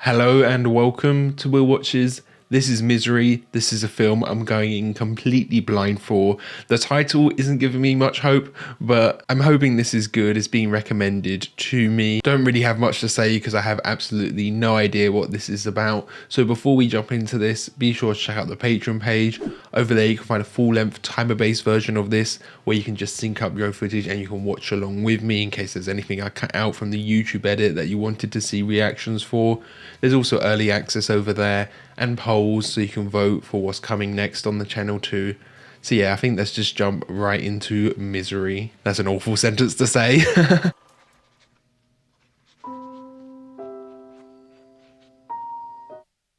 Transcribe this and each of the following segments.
Hello and welcome to Will Watches. This is Misery. This is a film I'm going in completely blind for. The title isn't giving me much hope, but I'm hoping this is good. It's being recommended to me. Don't really have much to say because I have absolutely no idea what this is about. So before we jump into this, be sure to check out the Patreon page. Over there you can find a full-length timer-based version of this where you can just sync up your own footage and you can watch along with me in case there's anything I cut out from the YouTube edit that you wanted to see reactions for. There's also early access over there and polls so you can vote for what's coming next on the channel too. So yeah, I think let's just jump right into Misery. That's an awful sentence to say.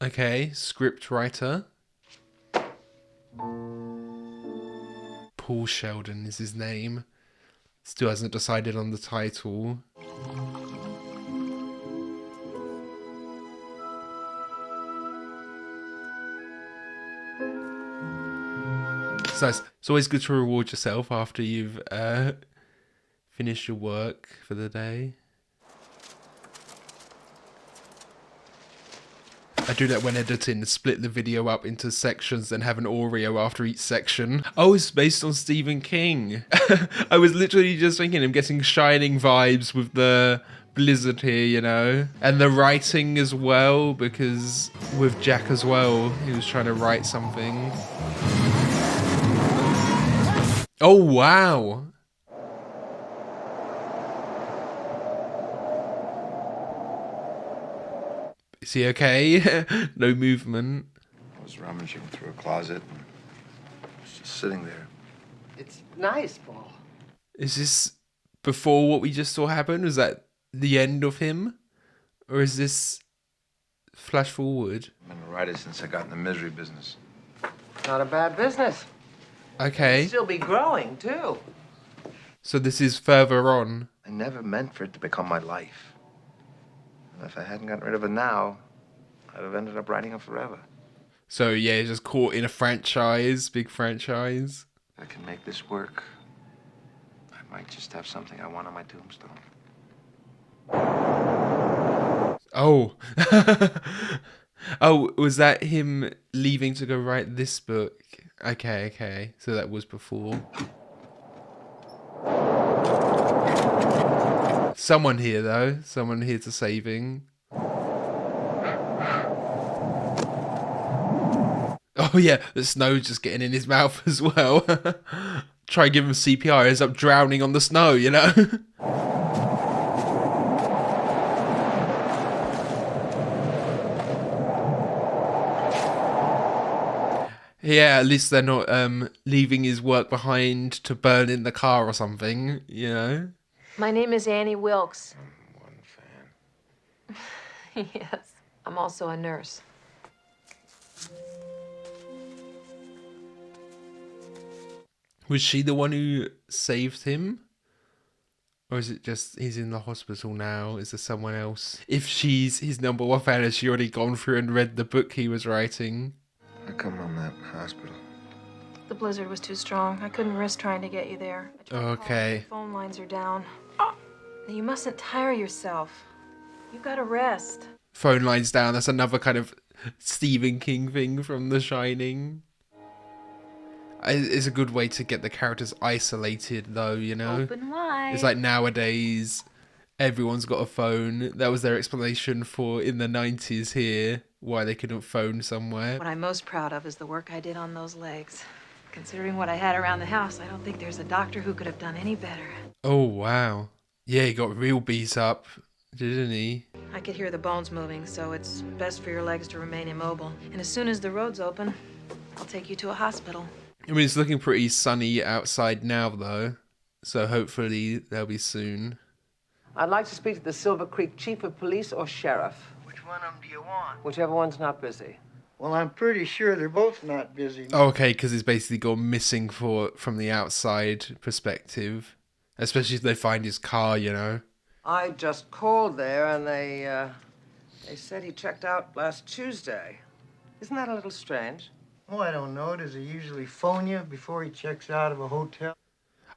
Okay, script writer. Paul Sheldon is his name. Still hasn't decided on the title. So it's always good to reward yourself after you've finished your work for the day. I do that when editing, split the video up into sections and have an Oreo after each section. Oh, it's based on Stephen King. I was literally just thinking I'm getting Shining vibes with the blizzard here, you know? And the writing as well, because with Jack as well, he was trying to write something. Oh, wow. Is he okay? No movement. I was rummaging through a closet and was just sitting there. It's nice, Paul. Is this before what we just saw happen? Was that the end of him? Or is this flash forward? I've been a writer since I got in the misery business. Not a bad business. Okay. Still be growing, too. So this is further on. I never meant for it to become my life. And if I hadn't gotten rid of it now, I'd have ended up writing it forever. So yeah, just caught in a franchise, big franchise. If I can make this work, I might just have something I want on my tombstone. Oh. Oh, was that him leaving to go write this book? Okay. So that was before. Someone here, though. Someone here to saving. Oh, yeah. The snow just getting in his mouth as well. Try and give him CPR. Ends up drowning on the snow, you know? Yeah, at least they're not leaving his work behind to burn in the car or something, you know? My name is Annie Wilkes. I'm one fan. Yes, I'm also a nurse. Was she the one who saved him? Or is it just he's in the hospital now? Is there someone else? If she's his number one fan, has she already gone through and read the book he was writing? How come I'm not in the hospital? The blizzard was too strong. I couldn't risk trying to get you there. I tried to call, Okay. but the phone lines are down. You mustn't tire yourself. You gotta rest. Phone lines down. That's another kind of Stephen King thing from The Shining. It's a good way to get the characters isolated, though, you know? Open wide. It's like nowadays, everyone's got a phone. That was their explanation for in the 90s here, why they couldn't phone somewhere. What I'm most proud of is the work I did on those legs. Considering what I had around the house, I don't think there's a doctor who could have done any better. Oh, wow. Yeah, he got real beat up, didn't he? I could hear the bones moving, so it's best for your legs to remain immobile. And as soon as the road's open, I'll take you to a hospital. I mean, it's looking pretty sunny outside now, though. So hopefully they'll be soon. I'd like to speak to the Silver Creek chief of police or sheriff. Which one of them do you want? Whichever one's not busy. Well, I'm pretty sure they're both not busy. Oh, okay, because it's basically gone missing from the outside perspective. Especially if they find his car, you know. I just called there and they said he checked out last Tuesday. Isn't that a little strange? Oh, I don't know. Does he usually phone you before he checks out of a hotel?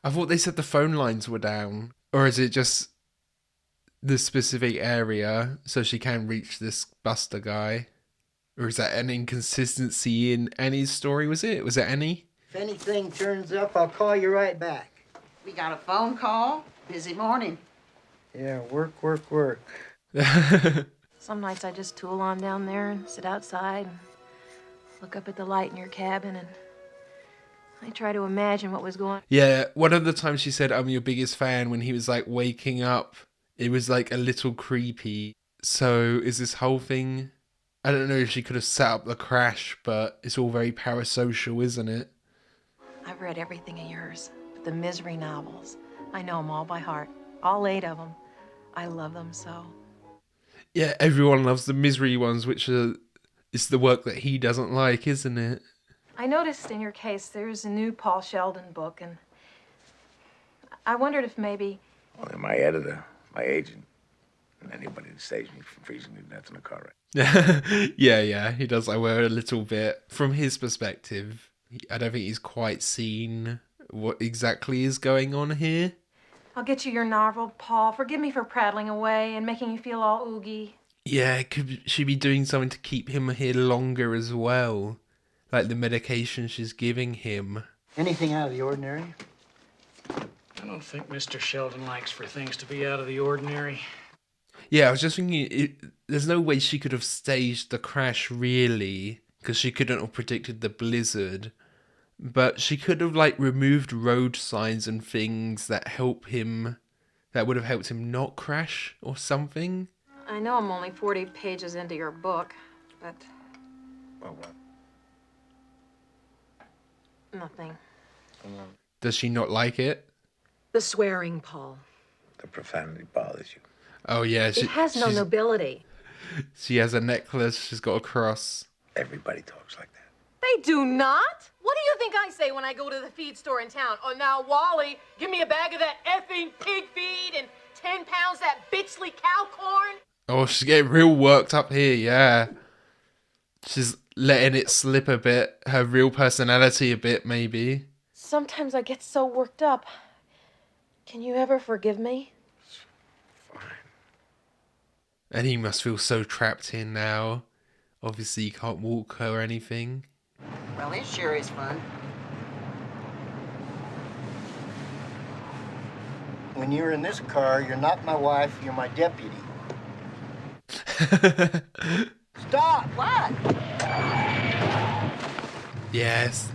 I thought they said the phone lines were down. Or is it just the specific area so she can reach this Buster guy? Or is that an inconsistency in Annie's story, was it? Was it Annie? If anything turns up, I'll call you right back. We got a phone call. Busy morning. Yeah, work. Some nights I just tool on down there and sit outside and look up at the light in your cabin, and I try to imagine what was going. Yeah, one of the times she said, I'm your biggest fan, when he was like waking up, it was like a little creepy. So is this whole thing... I don't know if she could have set up the crash, but it's all very parasocial, isn't it? I've read everything of yours, but the Misery novels, I know them all by heart. All 8 of them. I love them so. Yeah, everyone loves the Misery ones, which is the work that he doesn't like, isn't it? I noticed in your case there's a new Paul Sheldon book, and I wondered if maybe... Only my editor, my agent, and anybody that saves me from freezing to death in a car wreck. Yeah, he does like wear a little bit. From his perspective, I don't think he's quite seen what exactly is going on here. I'll get you your novel, Paul. Forgive me for prattling away and making you feel all oogie. Yeah, could she be doing something to keep him here longer as well? Like the medication she's giving him. Anything out of the ordinary? I don't think Mr. Sheldon likes for things to be out of the ordinary. Yeah, I was just thinking, there's no way she could have staged the crash, really, because she couldn't have predicted the blizzard. But she could have, like, removed road signs and things that would have helped him not crash or something. I know I'm only 40 pages into your book, but... Well, what? Nothing. Does she not like it? The swearing, Paul. The profanity bothers you. Oh, yeah. It has no nobility. She has a necklace, she's got a cross. Everybody talks like that. They do not. What do you think I say when I go to the feed store in town? Oh, now, Wally, give me a bag of that effing pig feed and 10 pounds that bitchly cow corn. Oh, she's getting real worked up here, yeah. She's letting it slip a bit, her real personality a bit, maybe. Sometimes I get so worked up. Can you ever forgive me? And he must feel so trapped in now. Obviously, he can't walk or anything. Well, it sure is fun. When you're in this car, you're not my wife, you're my deputy. Stop! What? Yes.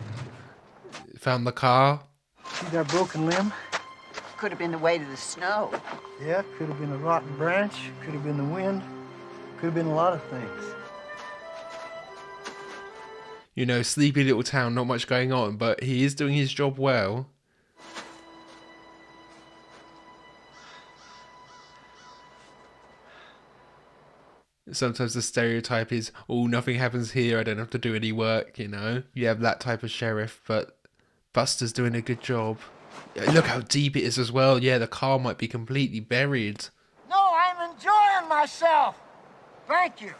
Found the car. See that broken limb? Could have been the weight of the snow. Yeah, could have been a rotten branch, could have been the wind, could have been a lot of things. You know, sleepy little town, not much going on, but he is doing his job well. Sometimes the stereotype is, oh, nothing happens here, I don't have to do any work, you know? You have that type of sheriff, but Buster's doing a good job. Look how deep it is as well. Yeah, the car might be completely buried. No, I'm enjoying myself. Thank you.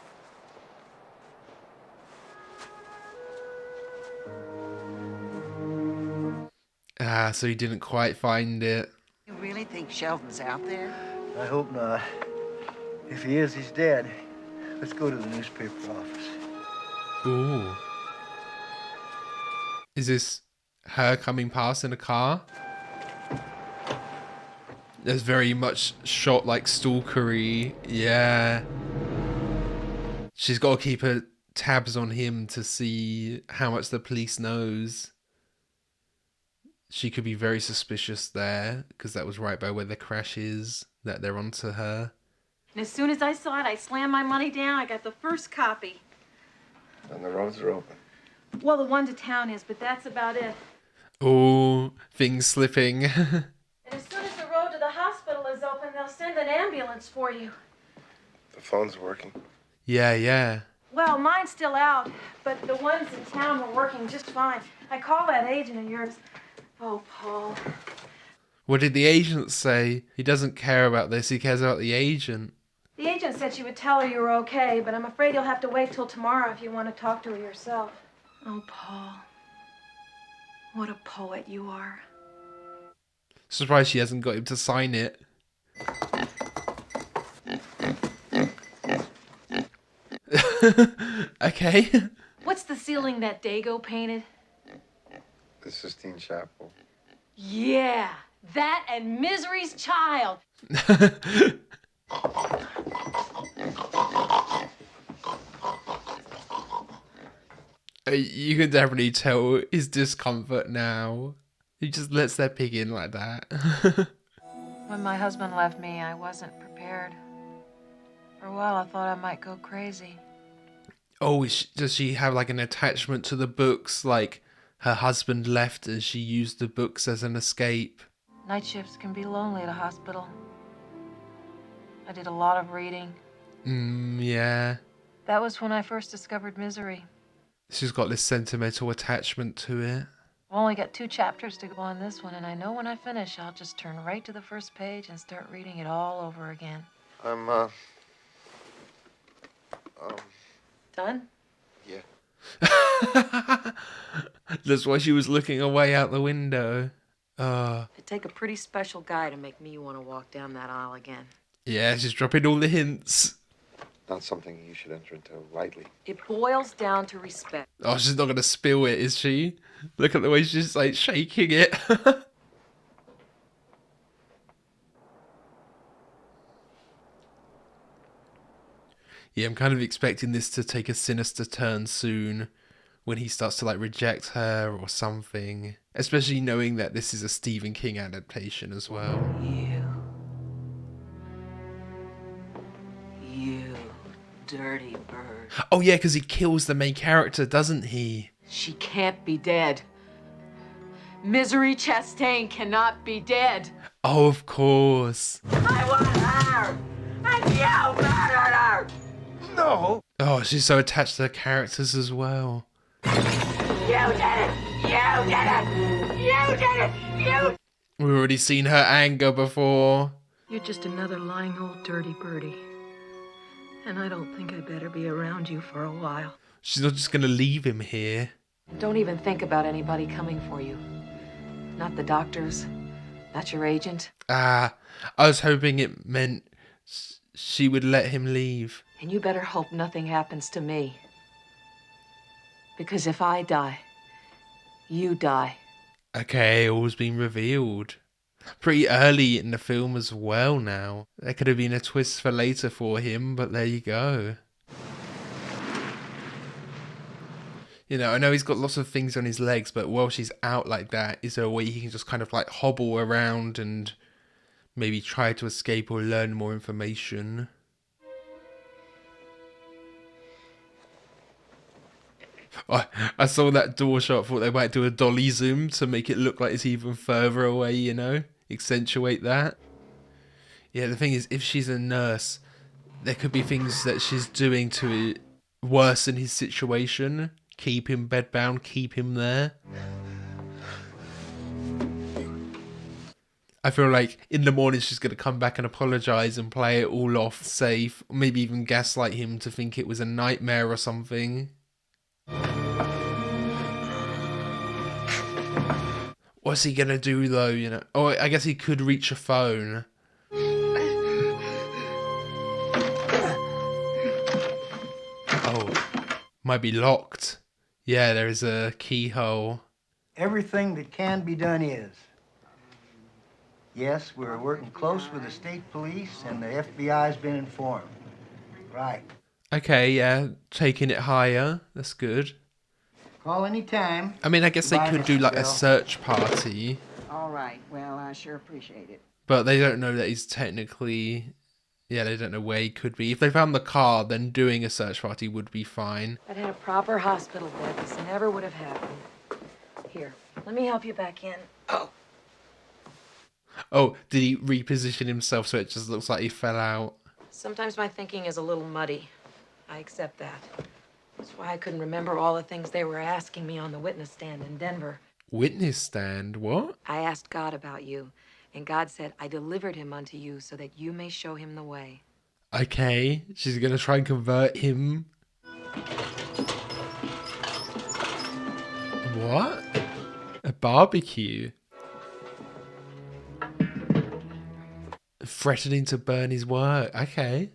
Ah, so he didn't quite find it. You really think Sheldon's out there? I hope not. If he is, he's dead. Let's go to the newspaper office. Ooh. Is this her coming past in a car? There's very much shot like stalkery. Yeah. She's got to keep her tabs on him to see how much the police knows. She could be very suspicious there, because that was right by where the crash is, that they're onto her. And as soon as I saw it, I slammed my money down. I got the first copy. And the roads are open. Well, the one to town is, but that's about it. Oh, things slipping. And as soon as the road to the hospital is open, they'll send an ambulance for you. The phone's working. Yeah. Well, mine's still out, but the ones in town were working just fine. I called that agent of yours. Oh, Paul. What did the agent say? He doesn't care about this, he cares about the agent. The agent said she would tell her you were okay, but I'm afraid you'll have to wait till tomorrow if you want to talk to her yourself. Oh, Paul. What a poet you are. Surprised she hasn't got him to sign it. Okay. What's the ceiling that Dago painted? The Sistine Chapel. Yeah, that and Misery's Child. You can definitely tell his discomfort now. He just lets that pig in like that. When my husband left me, I wasn't prepared. For a while, I thought I might go crazy. Oh, does she have like an attachment to the books? Like her husband left and she used the books as an escape? Night shifts can be lonely at a hospital. I did a lot of reading. Yeah. That was when I first discovered Misery. She's got this sentimental attachment to it. I've only got 2 chapters to go on this one, and I know when I finish, I'll just turn right to the first page and start reading it all over again. I'm, Done? yeah. That's why she was looking away out the window. It'd take a pretty special guy to make me want to walk down that aisle again. Yeah, she's dropping all the hints. Not something you should enter into lightly. It boils down to respect. Oh, she's not going to spill it, is she? Look at the way she's like shaking it. Yeah, I'm kind of expecting this to take a sinister turn soon when he starts to like reject her or something. Especially knowing that this is a Stephen King adaptation as well. You dirty bird. Oh yeah, because he kills the main character, doesn't he? She can't be dead. Misery Chastain cannot be dead. Oh, of course. I want her! And you murdered her! No! Oh, she's so attached to the characters as well. You did it! You did it! You did it! You... We've already seen her anger before. You're just another lying old dirty birdie. And I don't think I better be around you for a while. She's not just going to leave him here. Don't even think about anybody coming for you. Not the doctors. Not your agent. I was hoping it meant she would let him leave. And you better hope nothing happens to me. Because if I die, you die. Okay, all's been revealed. Pretty early in the film as well now. There could have been a twist for later for him, but there you go. You know, I know he's got lots of things on his legs, but while she's out like that, is there a way he can just kind of like hobble around and maybe try to escape or learn more information? I saw that door shot, thought they might do a dolly zoom to make it look like it's even further away, you know? Accentuate that. Yeah, the thing is, if she's a nurse, there could be things that she's doing to worsen his situation. Keep him bedbound, keep him there. I feel like in the morning she's going to come back and apologise and play it all off safe. Or maybe even gaslight him to think it was a nightmare or something. What's he going to do though, you know? Oh, I guess he could reach a phone. Oh, might be locked. Yeah, there is a keyhole. Everything that can be done is. Yes, we're working close with the state police, and the FBI's been informed. Right. Okay, yeah, taking it higher. That's good. Call any time. I mean, I guess they Bye, could do Mr. like a Bell. search party, All right, well, I sure appreciate it. but they don't know that he's technically... Yeah, they don't know where he could be. If they found the car, then doing a search party would be fine. I'd had a proper hospital bed. This never would have happened. Here, let me help you back in. Oh, did he reposition himself so it just looks like he fell out? Sometimes my thinking is a little muddy. I accept that. That's why I couldn't remember all the things they were asking me on the witness stand in Denver. Witness stand? What? I asked God about you, and God said, I delivered him unto you so that you may show him the way. Okay, she's gonna try and convert him. What? A barbecue? Threatening to burn his work. Okay.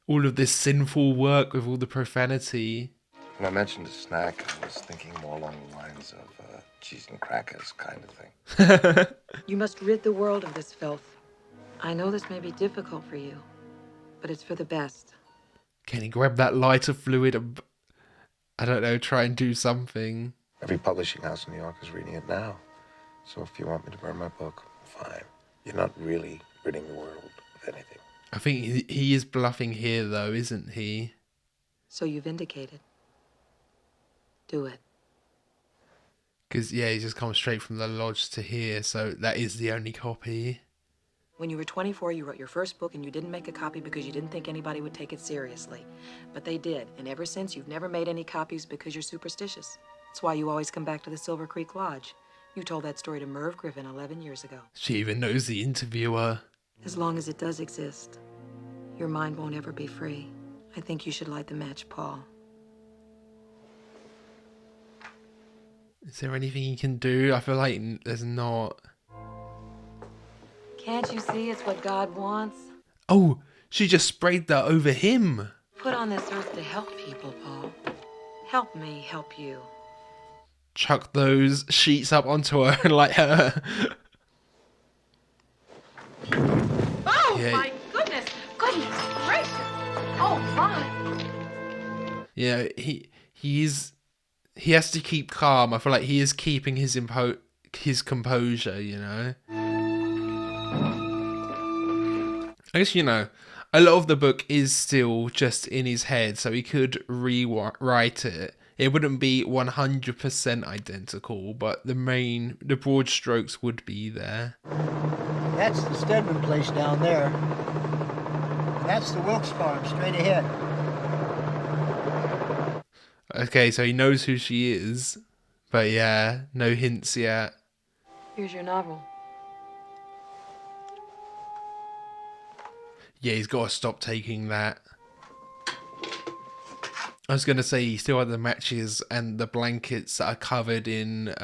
all of this sinful work with all the profanity. When I mentioned a snack, I was thinking more along the lines of cheese and crackers kind of thing. You must rid the world of this filth. I know this may be difficult for you, but it's for the best. Can he grab that lighter fluid and, I don't know, try and do something? Every publishing house in New York is reading it now. So if you want me to burn my book, fine. You're not really ridding the world of anything. I think he is bluffing here, though, isn't he? So you've indicated. Do it. Because, yeah, he's just come straight from the lodge to here, so that is the only copy. When you were 24, you wrote your first book and you didn't make a copy because you didn't think anybody would take it seriously. But they did, and ever since, you've never made any copies because you're superstitious. That's why you always come back to the Silver Creek Lodge. You told that story to Merv Griffin 11 years ago. She even knows the interviewer. As long as it does exist, your mind won't ever be free. I think you should light the match, Paul. Is there anything he can do? I feel like there's not. Can't you see it's what God wants? Oh, she just sprayed that over him. Put on this earth to help people, Paul. Help me help you. Chuck those sheets up onto her and light her. Oh, Yeah. my goodness. Goodness gracious. Oh, my. Yeah, he has to keep calm. I feel like he is keeping his composure, you know. I guess, you know, a lot of the book is still just in his head, so he could rewrite it. It wouldn't be 100% identical, but the broad strokes would be there. That's the Stedman place down there. That's the Wilkes farm straight ahead. Okay, so he knows who she is, but yeah, no hints yet. Here's your novel. Yeah, he's got to stop taking that. I was going to say he still had the matches and the blankets that are covered in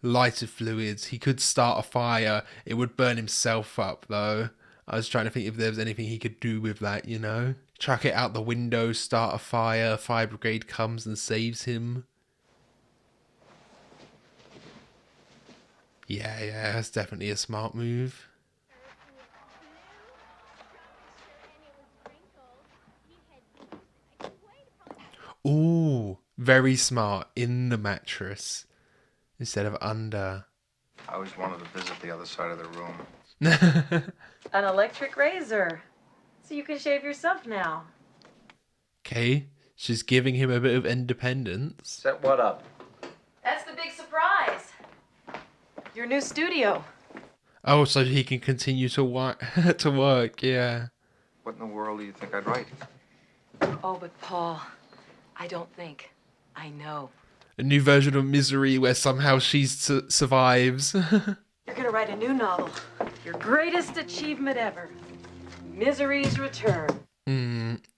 lighter fluids. He could start a fire. It would burn himself up, though. I was trying to think if there was anything he could do with that, you know? Chuck it out the window, start a fire, fire brigade comes and saves him. Yeah, that's definitely a smart move. Ooh, very smart. In the mattress instead of under. I always wanted to visit the other side of the room. An electric razor. So you can shave yourself now. Okay, she's giving him a bit of independence. Set what up? That's the big surprise. Your new studio. Oh, so he can continue to work. To work, yeah. What in the world do you think I'd write? Oh, but Paul, I don't think. I know. A new version of Misery where somehow she survives. You're gonna write a new novel. Your greatest achievement ever. Misery's Return.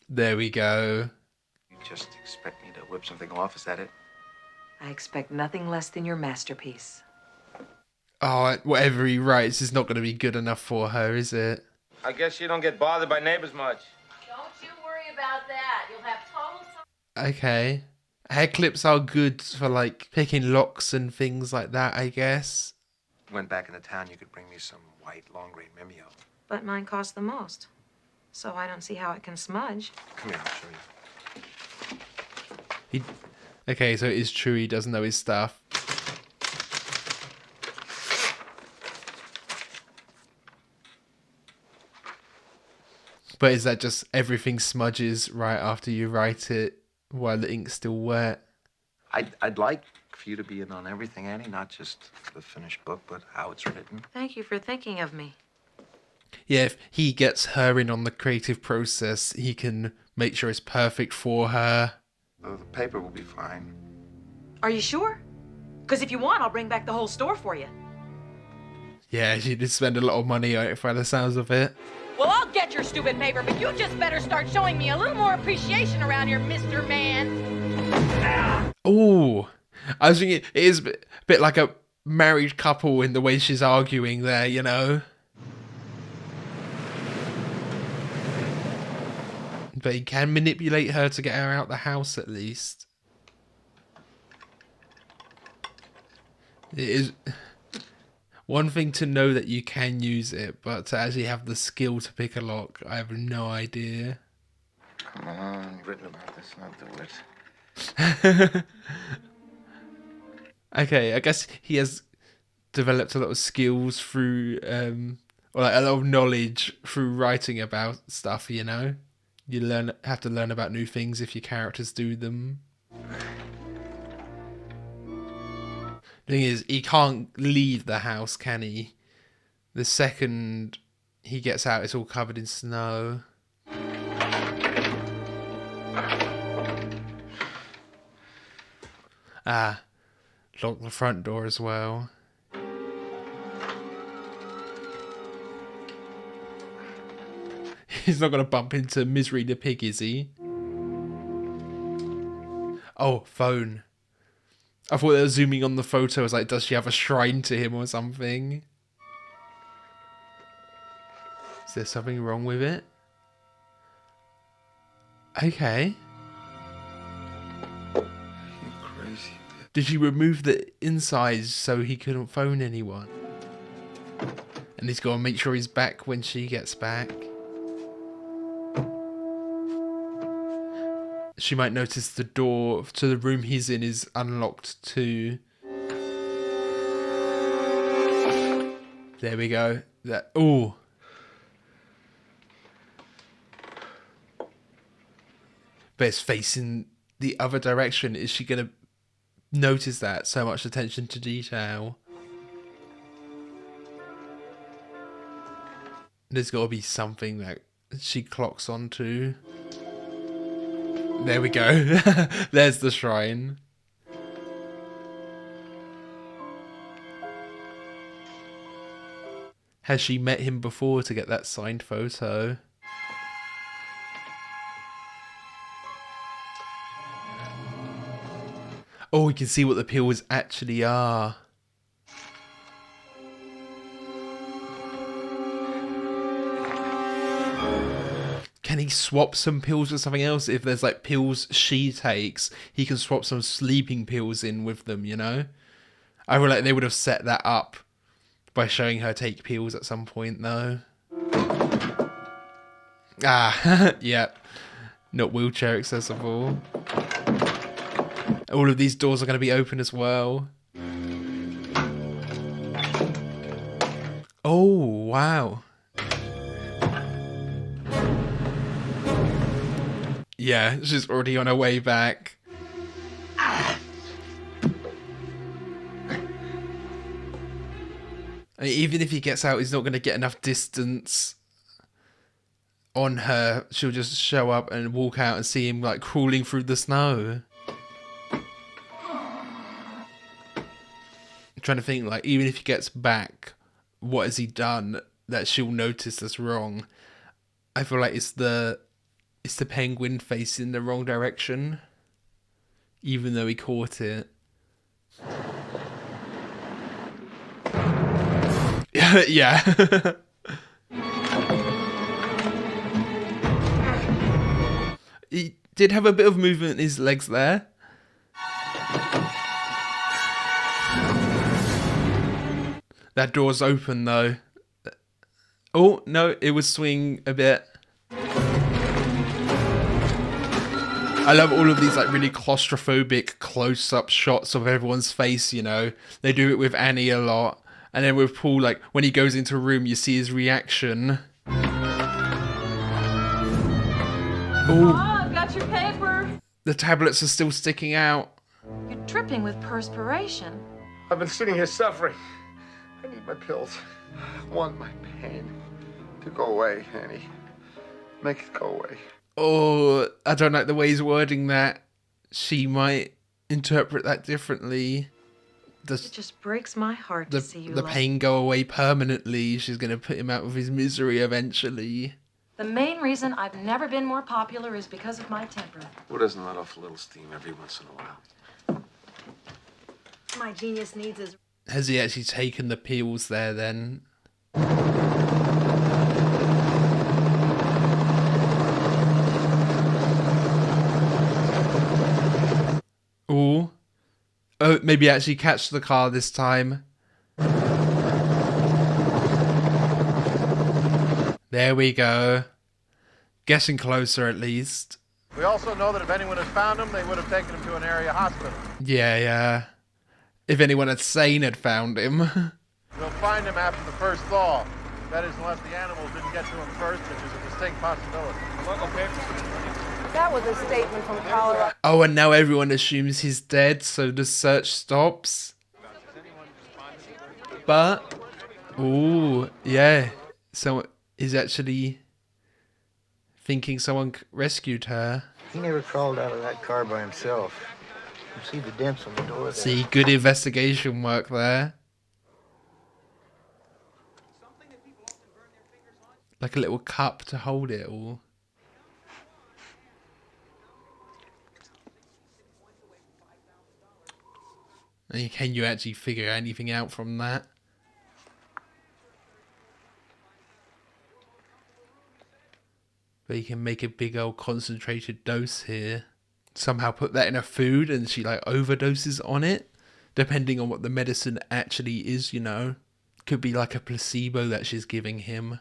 There we go. You just expect me to whip something off, is that it? I expect nothing less than your masterpiece. Oh, whatever he writes is not going to be good enough for her, is it? I guess you don't get bothered by neighbors much. Don't you worry about that. You'll have total... Okay. Hair clips are good for, like, picking locks and things like that, I guess. Went back into town, you could bring me some white long-grain Mimeo. But mine costs the most. So I don't see how it can smudge. Come here, I'll show you. Okay, so it is true he doesn't know his stuff. But is that just everything smudges right after you write it while the ink's still wet? I'd like for you to be in on everything, Annie, not just the finished book, but how it's written. Thank you for thinking of me. Yeah, if he gets her in on the creative process, he can make sure it's perfect for her. The paper will be fine. Are you sure? Because if you want, I'll bring back the whole store for you. Yeah, she did spend a lot of money on it by the sounds of it. Well, I'll get your stupid paper, but you just better start showing me a little more appreciation around here, Mr. Man. Oh, I was thinking it is a bit like a married couple in the way she's arguing there, you know? But he can manipulate her to get her out the house at least. It is one thing to know that you can use it, but to actually have the skill to pick a lock, I have no idea. Come on, you've written about this, I'll do it. Okay, I guess he has developed a lot of skills through, or like a lot of knowledge through writing about stuff, you know? You have to learn about new things if your characters do them. Thing is, he can't leave the house, can he? The second he gets out, it's all covered in snow. Ah, lock the front door as well. He's not going to bump into Misery the pig, is he? Oh, phone. I thought they were zooming on the photo. I was like, does she have a shrine to him or something? Is there something wrong with it? Okay. You crazy. Did she remove the inside so he couldn't phone anyone? And he's got to make sure he's back when she gets back. She might notice the door to the room he's in is unlocked too. There we go. That. Oh. But it's facing the other direction. Is she going to notice that? So much attention to detail. There's got to be something that she clocks onto. There we go. There's the shrine. Has she met him before to get that signed photo? Oh, we can see what the pills actually are. Can he swap some pills with something else? If there's like pills she takes, he can swap some sleeping pills in with them, you know? I feel like they would have set that up by showing her take pills at some point, though. Ah, yeah. Not wheelchair accessible. All of these doors are going to be open as well. Oh, wow. Yeah, she's already on her way back. And even if he gets out, he's not going to get enough distance on her. She'll just show up and walk out and see him like crawling through the snow. I'm trying to think, like, even if he gets back, what has he done that she'll notice that's wrong? I feel like it's the penguin facing the wrong direction, even though he caught it. Yeah. He did have a bit of movement in his legs there. That door's open though. Oh, no, it was swinging a bit. I love all of these like really claustrophobic close-up shots of everyone's face, you know. They do it with Annie a lot. And then with Paul, like, when he goes into a room, you see his reaction. Oh, I've got your paper. The tablets are still sticking out. You're dripping with perspiration. I've been sitting here suffering. I need my pills. I want my pain to go away, Annie. Make it go away. Oh, I don't like the way he's wording that. She might interpret that differently. It just breaks my heart to see you the like... pain go away permanently. She's going to put him out of his misery eventually. The main reason I've never been more popular is because of my temper. Who doesn't let off a little steam every once in a while? My genius needs his... Has he actually taken the pills there then? Oh, maybe actually catch the car this time. There we go. Getting closer at least. We also know that if anyone had found him, they would have taken him to an area hospital. Yeah. If anyone had found him. They'll find him after the first thaw. That is, unless the animals didn't get to him first, which is a distinct possibility. Okay. That was a statement from Colorado. Oh, and now everyone assumes he's dead, so the search stops. But, ooh, yeah. So he's actually thinking someone rescued her. He never crawled out of that car by himself. You see the dents on the door there. See, good investigation work there. Like a little cup to hold it all. And can you actually figure anything out from that? But you can make a big old concentrated dose here. Somehow put that in her food and she like overdoses on it. Depending on what the medicine actually is, you know. Could be like a placebo that she's giving him.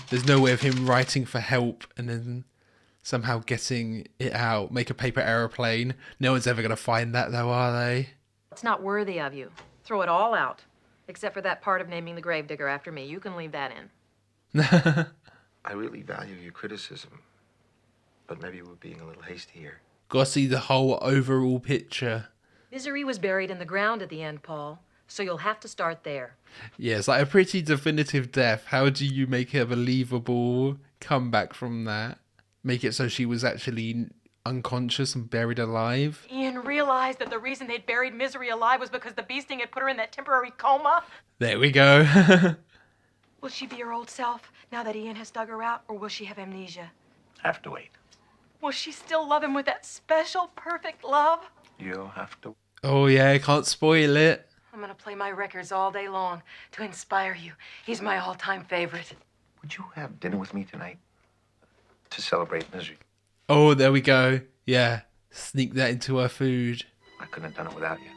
There's no way of him writing for help and then somehow getting it out. Make a paper aeroplane. No one's ever going to find that though, are they? It's not worthy of you. Throw it all out. Except for that part of naming the gravedigger after me. You can leave that in. I really value your criticism, but maybe we're being a little hasty here. Gotta see the whole overall picture. Misery was buried in the ground at the end, Paul. So you'll have to start there. Yeah, it's like a pretty definitive death. How do you make a believable comeback from that? Make it so she was actually unconscious and buried alive? Ian realized that the reason they'd buried Misery alive was because the bee sting had put her in that temporary coma. There we go. Will she be her old self now that Ian has dug her out, or will she have amnesia? Have to wait. Will she still love him with that special, perfect love? You'll have to. Oh yeah, can't spoil it. I'm gonna play my records all day long to inspire you. He's my all-time favorite. Would you have dinner with me tonight to celebrate Misery? Oh, there we go. Yeah, sneak that into her food. I couldn't have done it without you.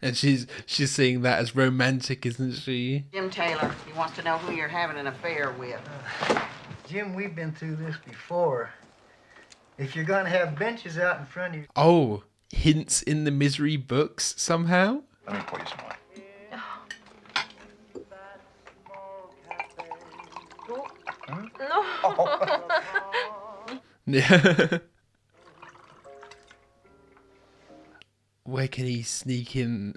And she's seeing that as romantic, isn't she? Jim Taylor, he wants to know who you're having an affair with. Jim, we've been through this before. If you're going to have benches out in front of you... Oh, hints in the Misery books somehow? Let me pour you some wine. Yeah. Where can he sneak in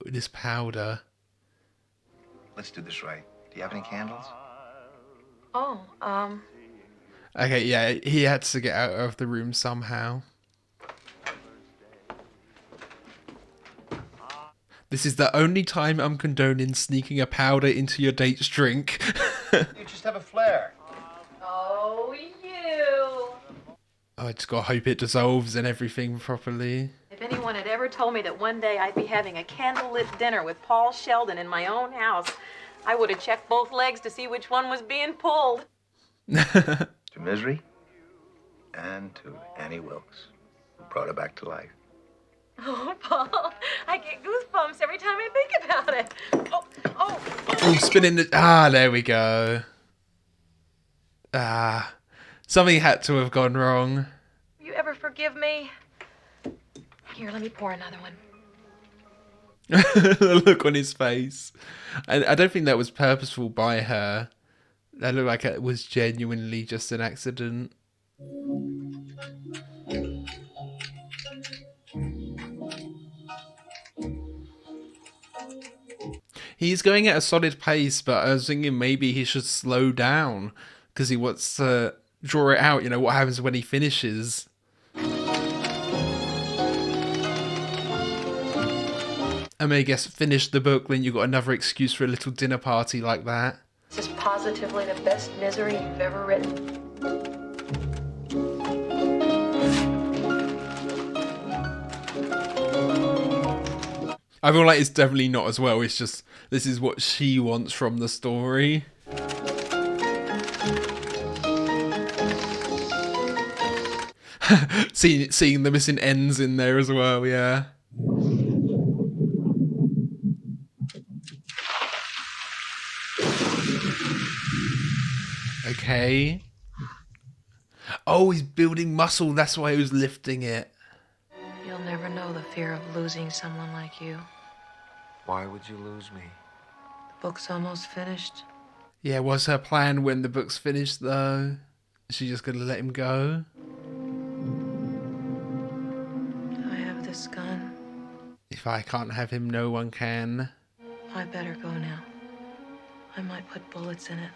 this powder? Let's do this right. Do you have any candles? Oh, Okay, yeah, he had to get out of the room somehow. This is the only time I'm condoning sneaking a powder into your date's drink. You just have a flare. Oh, you. Oh, I just gotta hope it dissolves and everything properly. If anyone had ever told me that one day I'd be having a candlelit dinner with Paul Sheldon in my own house, I would have checked both legs to see which one was being pulled. To Misery and to Annie Wilkes, who brought her back to life. Oh, Paul, I get goosebumps every time I think about it. Oh, spinning the... Ah, there we go. Ah, something had to have gone wrong. You ever forgive me? Here, let me pour another one. The look on his face. I don't think that was purposeful by her. That looked like it was genuinely just an accident. He's going at a solid pace, but I was thinking maybe he should slow down because he wants to draw it out. You know, what happens when he finishes? I mean, I guess finish the book, then you've got another excuse for a little dinner party like that. This is positively the best Misery you've ever written. I feel like it's definitely not as well. It's just, this is what she wants from the story. seeing the missing ends in there as well, yeah. Okay. Oh, he's building muscle. That's why he was lifting it. You'll never know the fear of losing someone like you. Why would you lose me? The book's almost finished. Yeah, what's her plan when the book's finished, though? Is she just gonna let him go? I have this gun. If I can't have him, no one can. I better go now. I might put bullets in it.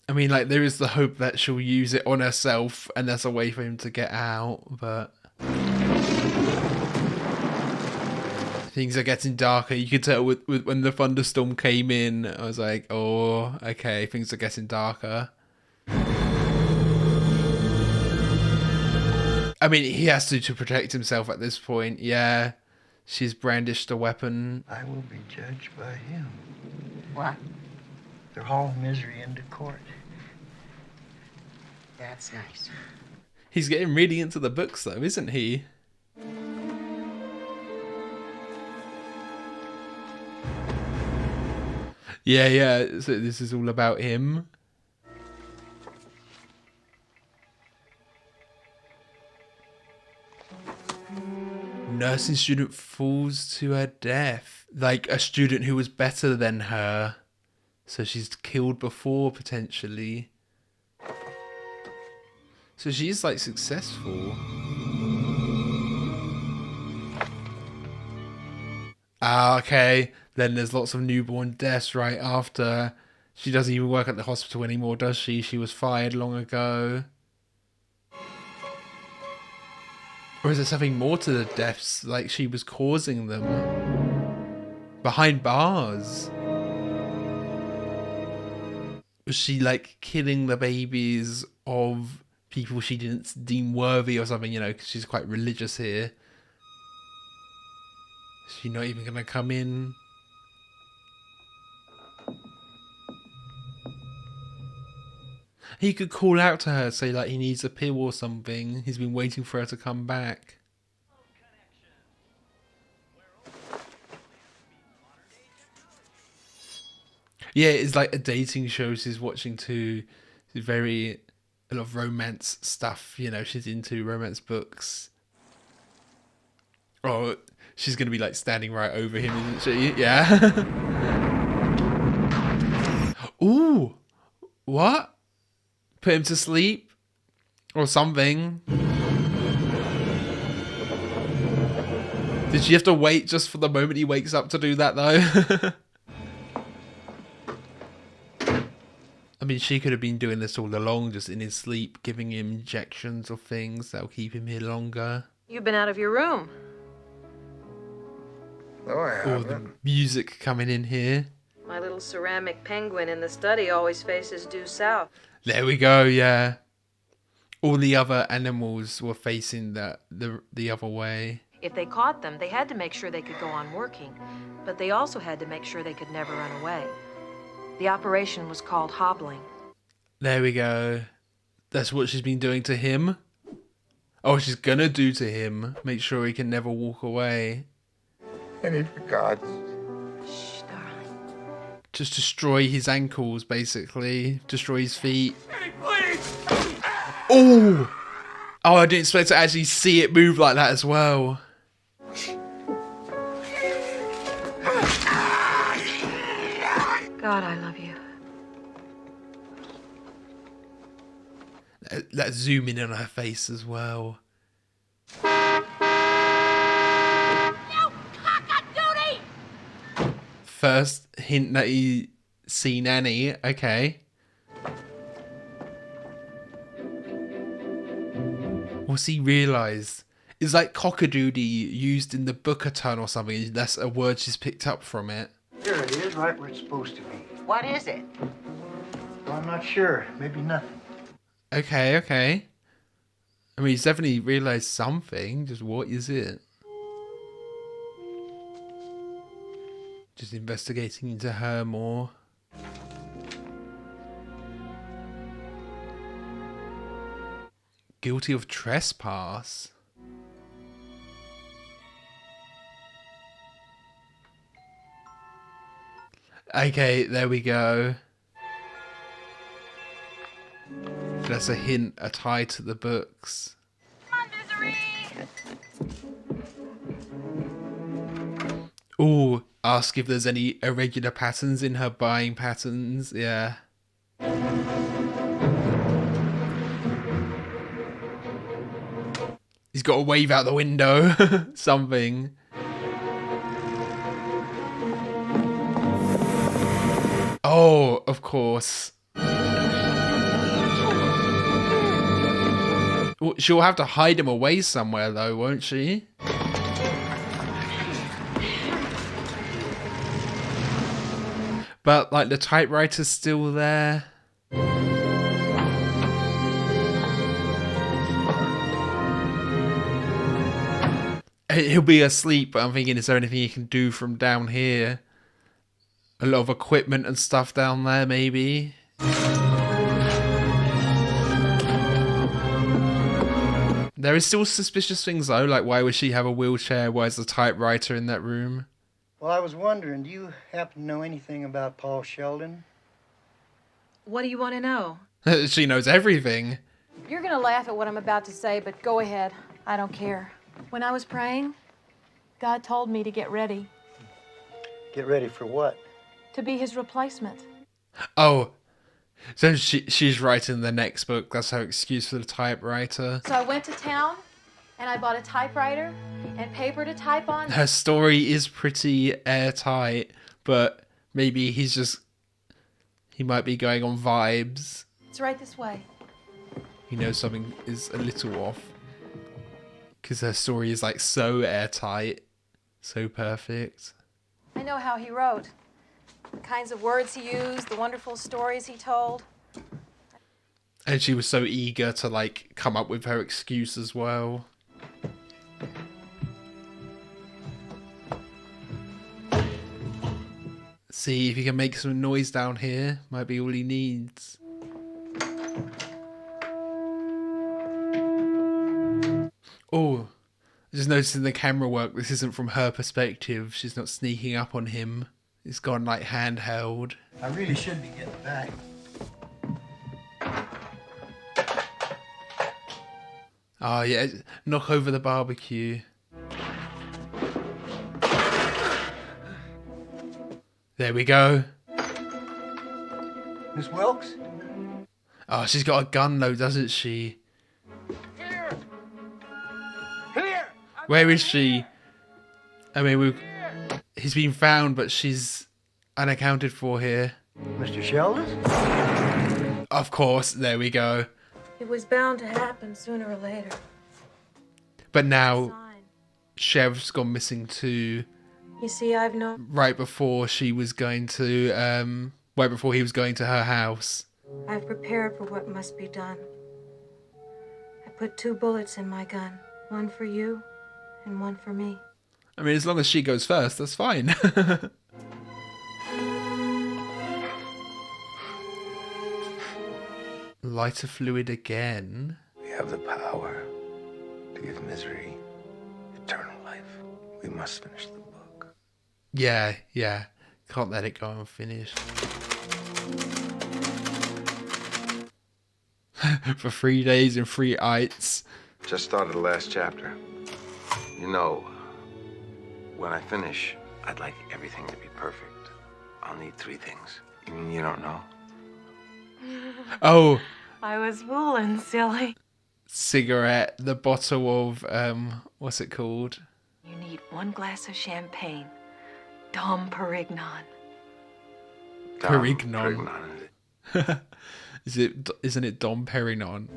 I mean, like, there is the hope that she'll use it on herself and that's a way for him to get out, but... things are getting darker. You could tell with when the thunderstorm came in, I was like, oh, okay, things are getting darker. I mean, he has to protect himself at this point, yeah. She's brandished a weapon. I will be judged by him. What? They're hauling Misery into court. That's nice. He's getting really into the books, though, isn't he? Yeah, so this is all about him. Nursing student falls to her death. Like a student who was better than her. So she's killed before, potentially. So she's like successful. Ah, okay. Then there's lots of newborn deaths right after. She doesn't even work at the hospital anymore, does she? She was fired long ago. Or is there something more to the deaths? Like she was causing them. Behind bars. Was she like killing the babies of people she didn't deem worthy or something, you know, because she's quite religious here. Is she not even going to come in? He could call out to her, say like he needs a pill or something. He's been waiting for her to come back. Yeah, it's like a dating show she's watching too. It's a lot of romance stuff, you know, she's into romance books. Oh, she's going to be like standing right over him, isn't she? Yeah. Ooh. What? Put him to sleep? Or something. Did she have to wait just for the moment he wakes up to do that though? I mean, she could have been doing this all along, just in his sleep, giving him injections or things that'll keep him here longer. You've been out of your room. No, I Or haven't. the music coming in here. My little ceramic penguin in the study always faces due south. There we go, yeah. All the other animals were facing the other way. If they caught them, they had to make sure they could go on working, but they also had to make sure they could never run away. The operation was called hobbling. There we go. That's what she's been doing to him. Oh, she's gonna do to him. Make sure he can never walk away. Any for God's. Shh, darling. Just destroy his ankles, basically. Destroy his feet. Oh! Oh, I didn't expect to actually see it move like that as well. God, I love you. That zoom in on her face as well. You cock-a-doodie! First hint that he's seen Annie. Okay. What's he realised? Is like cockadoodie used in the book a ton or something? That's a word she's picked up from it. Here it is, right where it's supposed to be. What is it? Well, I'm not sure. Maybe nothing. Okay, okay. I mean, he's definitely realised something. Just what is it? Just investigating into her more. Guilty of trespass. Okay, there we go. That's a hint, a tie to the books. Oh, ask if there's any irregular patterns in her buying patterns. Yeah. He's got to wave out the window. Something. Oh, of course. Well, she'll have to hide him away somewhere though, won't she? But like the typewriter's still there. He'll be asleep, but I'm thinking, is there anything he can do from down here? A lot of equipment and stuff down there, maybe. There is still suspicious things though, like why would she have a wheelchair? Why is the typewriter in that room? Well, I was wondering, do you happen to know anything about Paul Sheldon? What do you want to know? She knows everything. You're gonna laugh at what I'm about to say, but go ahead. I don't care. When I was praying, God told me to get ready. Get ready for what? To be his replacement. Oh, so she's writing the next book. That's her excuse for the typewriter. So I went to town, and I bought a typewriter and paper to type on. Her story is pretty airtight, but maybe he might be going on vibes. It's right this way. He knows something is a little off. Because her story is like so airtight, so perfect. I know how he wrote. The kinds of words he used, the wonderful stories he told. And she was so eager to like come up with her excuse as well. See if he can make some noise down here. Might be all he needs. Oh, just noticing the camera work. This isn't from her perspective. She's not sneaking up on him. It's gone like handheld. I really should be getting back. Oh yeah, knock over the barbecue. There we go. Miss Wilkes? Oh, she's got a gun though, doesn't she? Where is she? I mean, he's been found, but she's unaccounted for here. Mr. Sheldon? Of course, there we go. It was bound to happen sooner or later. But now, Chev's gone missing too. You see, I've known. Right before she was going to, right before he was going to her house. I've prepared for what must be done. I put 2 bullets in my gun. One for you, and one for me. I mean, as long as she goes first, that's fine. Lighter fluid again. We have the power to give misery eternal life. We must finish the book. Yeah. Can't let it go unfinished. For 3 days and 3 nights. Just started the last chapter. You know, when I finish, I'd like everything to be perfect. I'll need 3 things. You mean you don't know? Oh. I was fooling, silly. Cigarette, the bottle of, what's it called? You need 1 glass of champagne. Dom Perignon. Perignon. Isn't it Dom Perignon?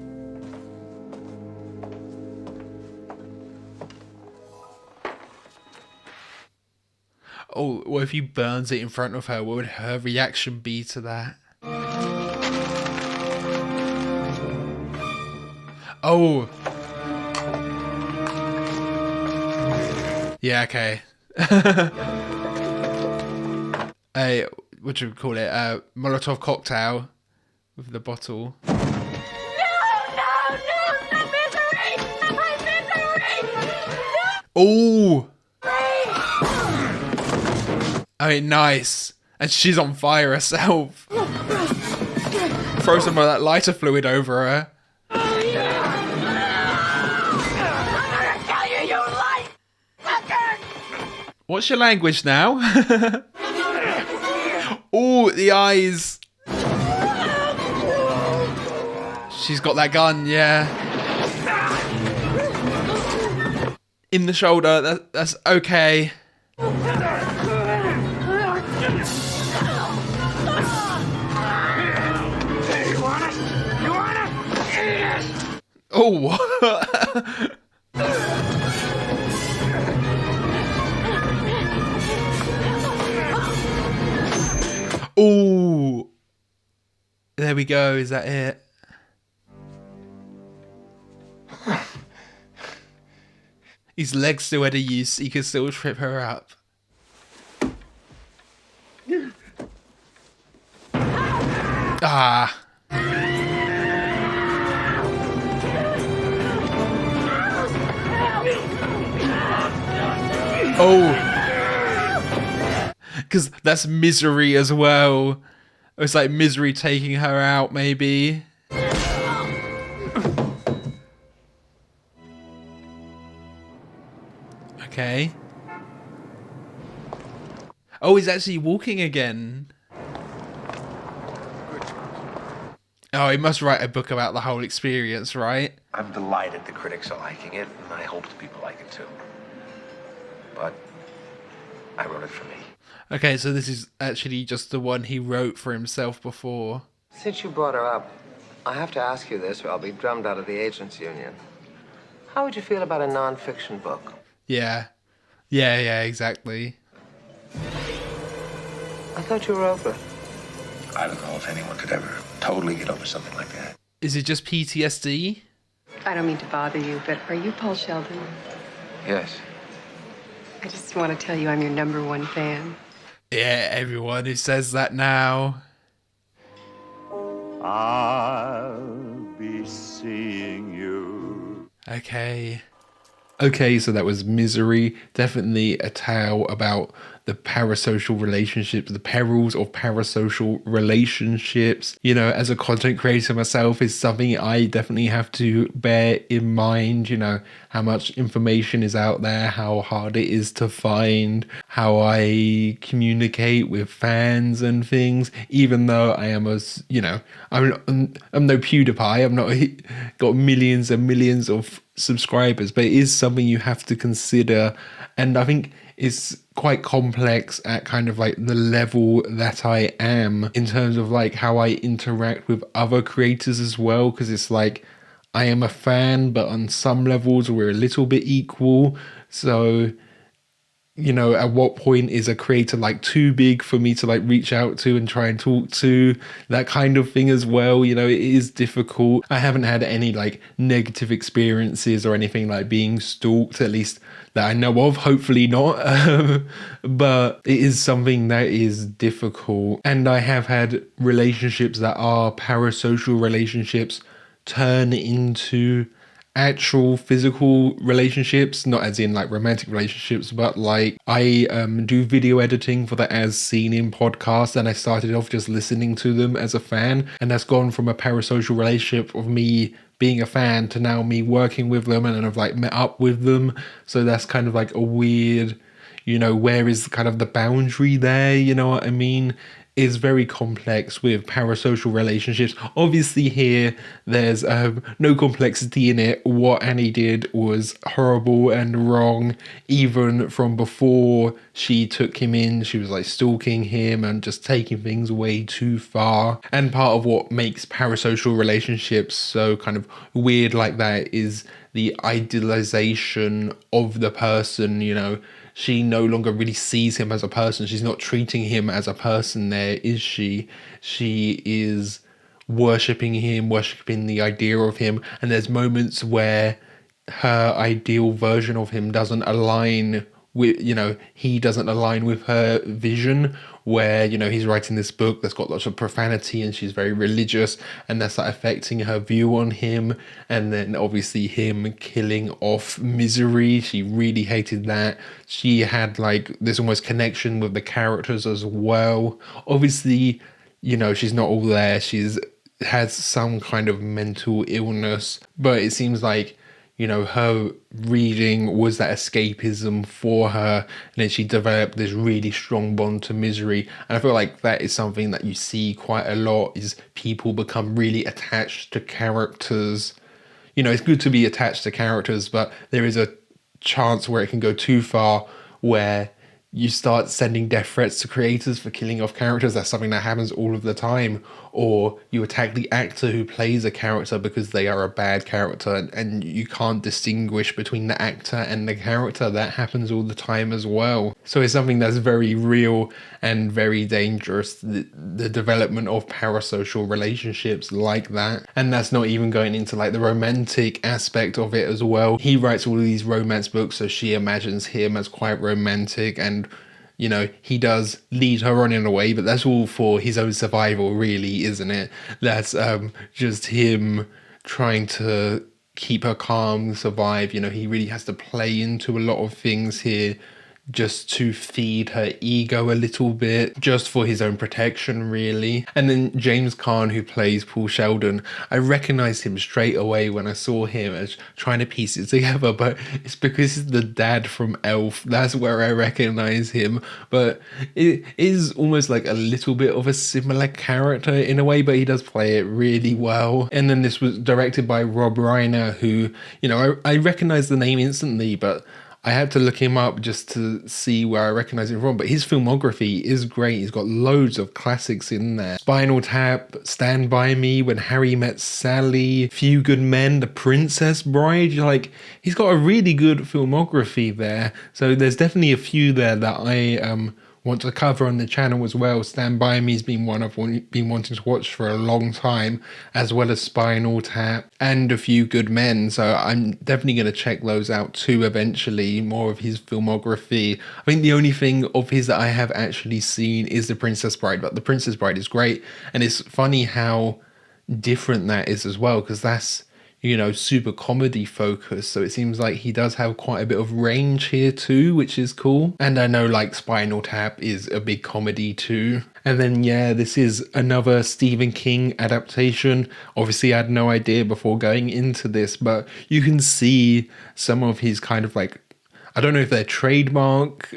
Oh, what if he burns it in front of her? What would her reaction be to that? Oh. Yeah, okay. What do you call it? Molotov cocktail with the bottle. No, not me! Oh! I mean, nice. And she's on fire herself. Throw some of that lighter fluid over her. What's your language now? Oh, the eyes. She's got that gun, yeah. In the shoulder, that's okay. Oh, oh, there we go. Is that it? His legs still had a use. He could still trip her up. Ah. Oh, because that's Misery as well. It's like Misery taking her out, maybe. Okay. Oh, he's actually walking again. Oh, he must write a book about the whole experience, right? I'm delighted the critics are liking it, and I hope the people like it too. But I wrote it for me. Okay, so this is actually just the one he wrote for himself before. Since you brought her up, I have to ask you this or I'll be drummed out of the agents union. How would you feel about a non-fiction book? Yeah. Yeah, exactly. I thought you were over it. I don't know if anyone could ever totally get over something like that. Is it just PTSD? I don't mean to bother you, but are you Paul Sheldon? Yes. I just want to tell you I'm your #1 fan. Yeah, everyone who says that now. I'll be seeing you. Okay, so that was Misery. Definitely a tale about the parasocial relationships, the perils of parasocial relationships. You know, as a content creator myself, is something I definitely have to bear in mind. You know, how much information is out there, how hard it is to find, how I communicate with fans and things. Even though I am I'm no PewDiePie. I'm not got millions and millions of subscribers, but it is something you have to consider, and I think it's quite complex at kind of like the level that I am in terms of like how I interact with other creators as well, because it's like I am a fan, but on some levels we're a little bit equal. So, you know, at what point is a creator like too big for me to like reach out to and try and talk to, that kind of thing as well. You know, it is difficult. I haven't had any like negative experiences or anything like being stalked, at least that I know of, hopefully not. But it is something that is difficult. And I have had relationships that are parasocial relationships turn into actual physical relationships, not as in like romantic relationships, but like I do video editing for the As Seen In podcast, and I started off just listening to them as a fan, and that's gone from a parasocial relationship of me being a fan to now me working with them, and then I've like met up with them. So that's kind of like a weird, you know, where is kind of the boundary there, you know what I mean? Is very complex with parasocial relationships. Obviously here there's no complexity in it. What Annie did was horrible and wrong. Even from before she took him in, she was like stalking him and just taking things way too far. And part of what makes parasocial relationships so kind of weird like that is the idealization of the person, you know. She no longer really sees him as a person. She's not treating him as a person there, is she? She is worshipping him, worshipping the idea of him. And there's moments where her ideal version of him doesn't align he doesn't align with her vision, where, he's writing this book that's got lots of profanity and she's very religious, and that's like affecting her view on him. And then obviously him killing off Misery, she really hated that. She had like this almost connection with the characters as well. Obviously, she's not all there. Has some kind of mental illness, but it seems like, her reading was that escapism for her, and then she developed this really strong bond to Misery. And I feel like that is something that you see quite a lot, is people become really attached to characters. It's good to be attached to characters, but there is a chance where it can go too far, where you start sending death threats to creators for killing off characters. That's something that happens all of the time. Or you attack the actor who plays a character because they are a bad character, and you can't distinguish between the actor and the character. That happens all the time as well. So it's something that's very real and very dangerous, the development of parasocial relationships like that. And that's not even going into like the romantic aspect of it as well. He writes all of these romance books, so she imagines him as quite romantic, and he does lead her on in a way, but that's all for his own survival, really, isn't it? That's just him trying to keep her calm, survive. He really has to play into a lot of things here just to feed her ego a little bit, just for his own protection, really. And then James Caan, who plays Paul Sheldon, I recognized him straight away when I saw him, as trying to piece it together, but it's because he's the dad from Elf. That's where I recognize him. But it is almost like a little bit of a similar character in a way, but he does play it really well. And then this was directed by Rob Reiner, who, I recognize the name instantly, but I had to look him up just to see where I recognize him from, but his filmography is great. He's got loads of classics in there. Spinal Tap, Stand By Me, When Harry Met Sally, Few Good Men, The Princess Bride. He's got a really good filmography there. So there's definitely a few there that I want to cover on the channel as well. Stand By Me's been one I've been wanting to watch for a long time, as well as Spinal Tap and A Few Good Men. So I'm definitely going to check those out too eventually, more of his filmography. I think the only thing of his that I have actually seen is The Princess Bride, but The Princess Bride is great. And it's funny how different that is as well, because that's, super comedy focused. So it seems like he does have quite a bit of range here too, which is cool. And I know like Spinal Tap is a big comedy too. And then, this is another Stephen King adaptation. Obviously, I had no idea before going into this, but you can see some of his kind of like, I don't know if they're trademark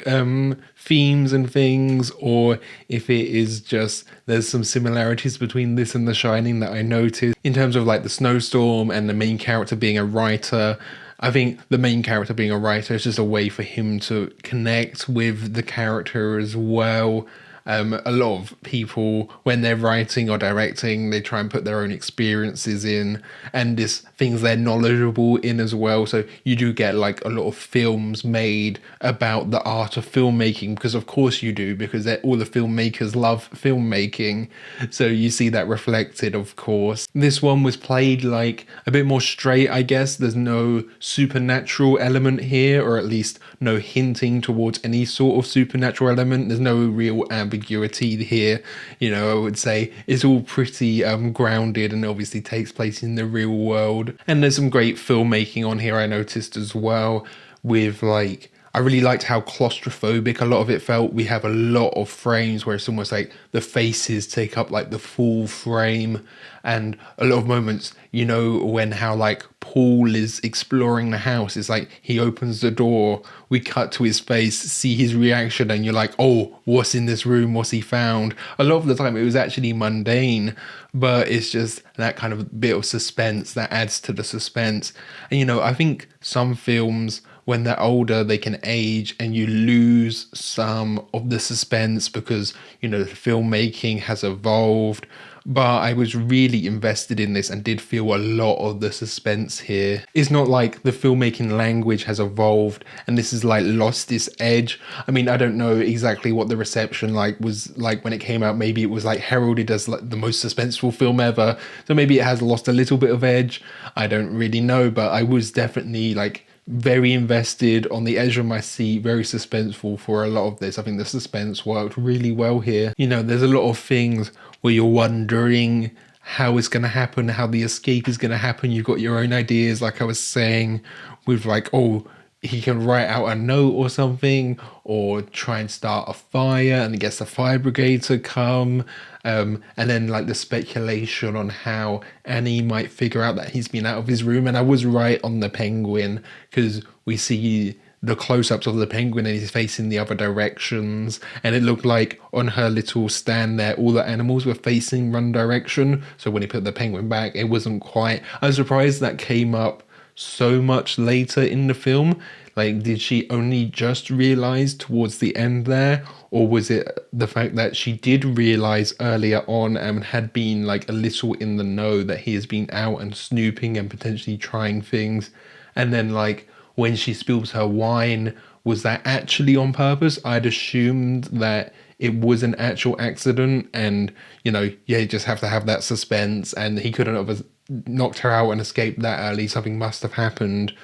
themes and things, or if it is just there's some similarities between this and The Shining that I noticed in terms of like the snowstorm and the main character being a writer. I think the main character being a writer is just a way for him to connect with the character as well. A lot of people, when they're writing or directing, they try and put their own experiences in, and this things they're knowledgeable in as well. So you do get like a lot of films made about the art of filmmaking, because of course you do, because all the filmmakers love filmmaking. So you see that reflected, of course. This one was played like a bit more straight, I guess. There's no supernatural element here, or at least no hinting towards any sort of supernatural element. There's no real ambiguity here. I would say it's all pretty grounded, and obviously takes place in the real world. And there's some great filmmaking on here I noticed as well, with like, I really liked how claustrophobic a lot of it felt. We have a lot of frames where it's almost like the faces take up like the full frame, and a lot of moments, when how like Paul is exploring the house, it's like he opens the door, we cut to his face, see his reaction, and you're like, oh, what's in this room, what's he found? A lot of the time it was actually mundane, but it's just that kind of bit of suspense that adds to the suspense. And I think some films, when they're older, they can age and you lose some of the suspense because, the filmmaking has evolved. But I was really invested in this and did feel a lot of the suspense here. It's not like the filmmaking language has evolved and this is like lost its edge. I mean, I don't know exactly what the reception was like when it came out. Maybe it was like heralded as like the most suspenseful film ever. So maybe it has lost a little bit of edge. I don't really know, but I was definitely like very invested, on the edge of my seat, very suspenseful for a lot of this. I think the suspense worked really well here. You know, there's a lot of things where you're wondering how it's going to happen, how the escape is going to happen. You've got your own ideas, like I was saying, with like, oh, he can write out a note or something, or try and start a fire and he gets the fire brigade to come. And then like the speculation on how Annie might figure out that he's been out of his room. And I was right on the penguin, because we see the close-ups of the penguin and he's facing the other directions, and it looked like on her little stand there all the animals were facing one direction. So when he put the penguin back, it wasn't quite. I was surprised that came up so much later in the film. Like, did she only just realize towards the end there, or was it the fact that she did realize earlier on and had been like a little in the know that he has been out and snooping and potentially trying things, and then like when she spills her wine, was that actually on purpose? I'd assumed that it was an actual accident, and you know, yeah, you just have to have that suspense, and he couldn't have knocked her out and escaped that early. Something must have happened.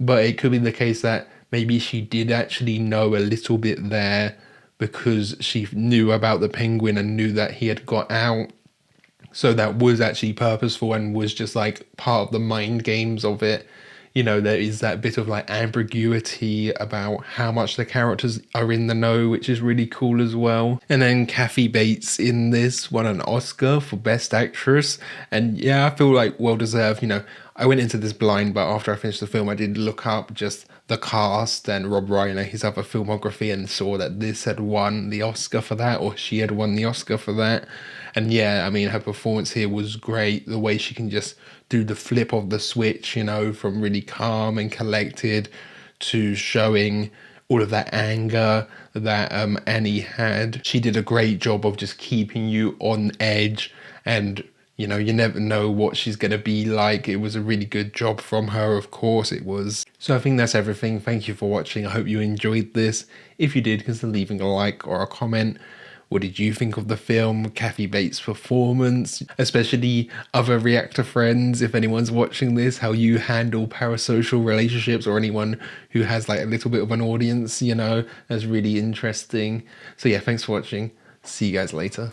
But it could be the case that maybe she did actually know a little bit there, because she knew about the penguin and knew that he had got out. So that was actually purposeful and was just like part of the mind games of it. You know, there is that bit of like ambiguity about how much the characters are in the know, which is really cool as well. And then Kathy Bates in this won an Oscar for Best Actress. And yeah, I feel like well deserved. You know, I went into this blind, but after I finished the film, I did look up just the cast and Rob Reiner, his other filmography, and saw that this had won the Oscar for that, or she had won the Oscar for that. And yeah, I mean, her performance here was great. The way she can just do the flip of the switch, you know, from really calm and collected to showing all of that anger that Annie had. She did a great job of just keeping you on edge, and you know, you never know what she's going to be like. It was a really good job from her, of course it was. So I think that's everything. Thank you for watching. I hope you enjoyed this. If you did, consider leaving a like or a comment. What did you think of the film, Kathy Bates' performance, especially other reactor friends, if anyone's watching this, how you handle parasocial relationships, or anyone who has like a little bit of an audience, you know, that's really interesting. So yeah, thanks for watching. See you guys later.